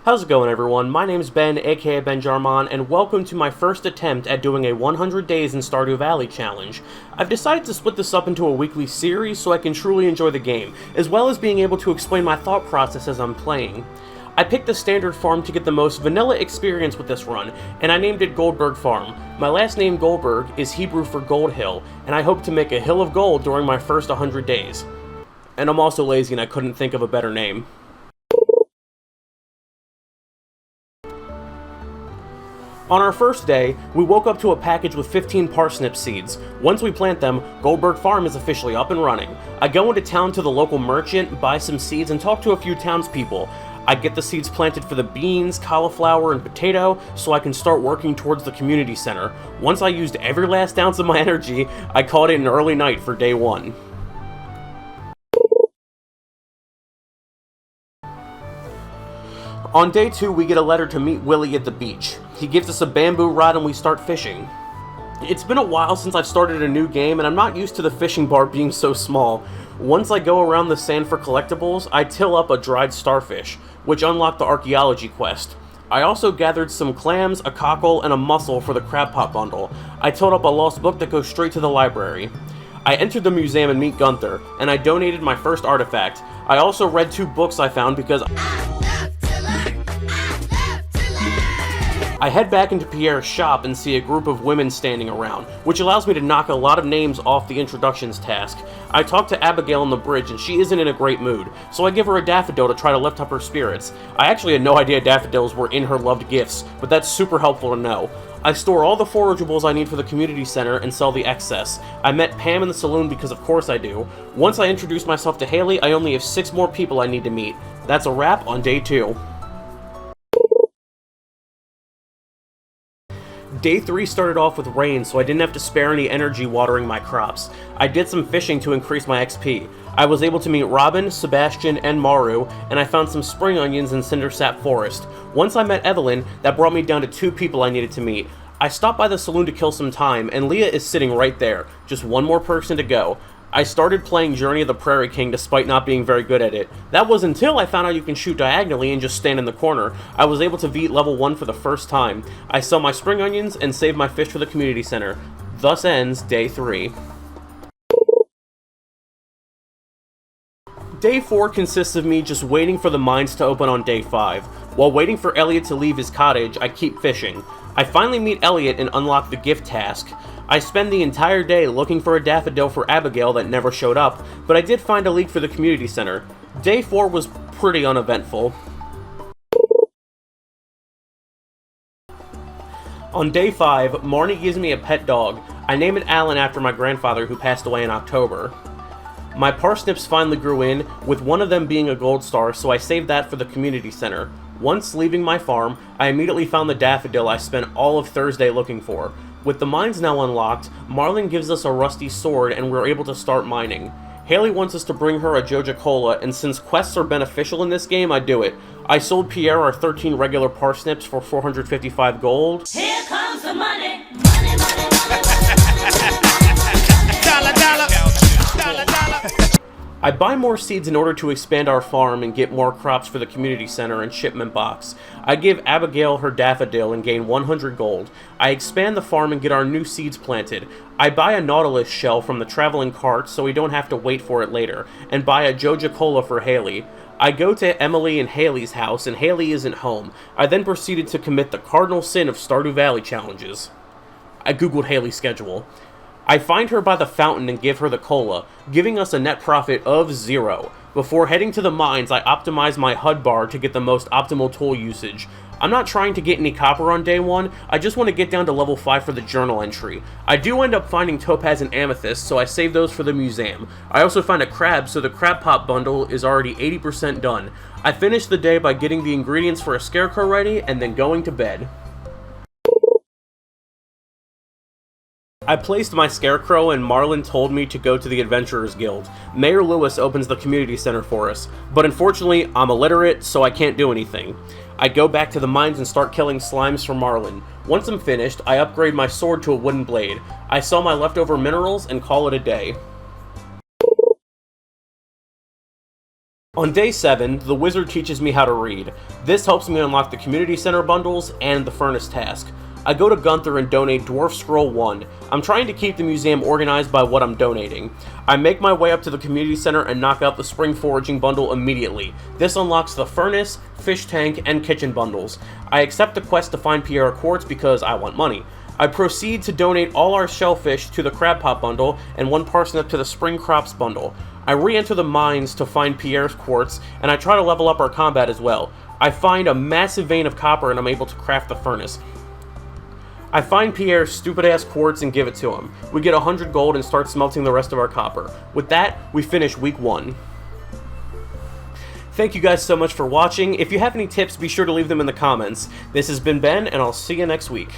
How's it going, everyone? My name's Ben, aka Ben Jarman, and welcome to my first attempt at doing a 100 Days in Stardew Valley challenge. I've decided to split this up into a weekly series so I can truly enjoy the game, as well as being able to explain my thought process as I'm playing. I picked the standard farm to get the most vanilla experience with this run, and I named it Goldberg Farm. My last name, Goldberg, is Hebrew for Gold Hill, and I hope to make a hill of gold during my first 100 days. And I'm also lazy and I couldn't think of a better name. On our first day, we woke up to a package with 15 parsnip seeds. Once we plant them, Goldberg Farm is officially up and running. I go into town to the local merchant, buy some seeds, and talk to a few townspeople. I get the seeds planted for the beans, cauliflower, and potato, so I can start working towards the community center. Once I used every last ounce of my energy, I called it an early night for day one. On day 2, we get a letter to meet Willie at the beach. He gives us a bamboo rod and we start fishing. It's been a while since I've started a new game and I'm not used to the fishing bar being so small. Once I go around the sand for collectibles, I till up a dried starfish, which unlocked the archaeology quest. I also gathered some clams, a cockle, and a mussel for the crab pot bundle. I tilled up a lost book that goes straight to the library. I entered the museum and meet Gunther, and I donated my first artifact. I also read 2 books I found because I head back into Pierre's shop and see a group of women standing around, which allows me to knock a lot of names off the introductions task. I talk to Abigail on the bridge and she isn't in a great mood, so I give her a daffodil to try to lift up her spirits. I actually had no idea daffodils were in her loved gifts, but that's super helpful to know. I store all the forageables I need for the community center and sell the excess. I met Pam in the saloon because of course I do. Once I introduce myself to Haley, I only have 6 more people I need to meet. That's a wrap on day 2. Day 3 started off with rain, so I didn't have to spare any energy watering my crops. I did some fishing to increase my XP. I was able to meet Robin, Sebastian, and Maru, and I found some spring onions in Cindersap Forest. Once I met Evelyn, that brought me down to 2 people I needed to meet. I stopped by the saloon to kill some time, and Leah is sitting right there. Just one more person to go. I started playing Journey of the Prairie King despite not being very good at it. That was until I found out you can shoot diagonally and just stand in the corner. I was able to beat level 1 for the first time. I sell my spring onions and save my fish for the community center. Thus ends day 3. Day 4 consists of me just waiting for the mines to open on day 5. While waiting for Elliot to leave his cottage, I keep fishing. I finally meet Elliot and unlock the gift task. I spend the entire day looking for a daffodil for Abigail that never showed up, but I did find a leak for the community center. Day 4 was pretty uneventful. On day 5, Marnie gives me a pet dog. I name it Alan after my grandfather who passed away in October. My parsnips finally grew in, with one of them being a gold star, so I saved that for the community center. Once leaving my farm, I immediately found the daffodil I spent all of Thursday looking for. With the mines now unlocked, Marlin gives us a rusty sword and we're able to start mining. Haley wants us to bring her a Joja Cola, and since quests are beneficial in this game, I do it. I sold Pierre our 13 regular parsnips for 455 gold. Here comes the money, money, money, money. Dollar, dollar, dollar, dollar. I buy more seeds in order to expand our farm and get more crops for the community center and shipment box. I give Abigail her daffodil and gain 100 gold. I expand the farm and get our new seeds planted. I buy a Nautilus shell from the traveling cart so we don't have to wait for it later, and buy a Joja Cola for Haley. I go to Emily and Haley's house and Haley isn't home. I then proceeded to commit the cardinal sin of Stardew Valley challenges. I googled Haley's schedule. I find her by the fountain and give her the cola, giving us a net profit of 0. Before heading to the mines, I optimize my HUD bar to get the most optimal tool usage. I'm not trying to get any copper on day 1, I just want to get down to level 5 for the journal entry. I do end up finding topaz and amethyst, so I save those for the museum. I also find a crab, so the crab pot bundle is already 80% done. I finish the day by getting the ingredients for a scarecrow ready, and then going to bed. I placed my scarecrow and Marlin told me to go to the Adventurers Guild. Mayor Lewis opens the community center for us, but unfortunately I'm illiterate so I can't do anything. I go back to the mines and start killing slimes for Marlin. Once I'm finished, I upgrade my sword to a wooden blade. I sell my leftover minerals and call it a day. On day 7, the wizard teaches me how to read. This helps me unlock the community center bundles and the furnace task. I go to Gunther and donate Dwarf Scroll 1. I'm trying to keep the museum organized by what I'm donating. I make my way up to the community center and knock out the spring foraging bundle immediately. This unlocks the furnace, fish tank, and kitchen bundles. I accept the quest to find Pierre quartz because I want money. I proceed to donate all our shellfish to the crab pot bundle and 1 parsnip to the spring crops bundle. I re-enter the mines to find Pierre's quartz, and I try to level up our combat as well. I find a massive vein of copper and I'm able to craft the furnace. I find Pierre's stupid-ass quartz and give it to him. We get 100 gold and start smelting the rest of our copper. With that, we finish week 1. Thank you guys so much for watching. If you have any tips, be sure to leave them in the comments. This has been Ben, and I'll see you next week.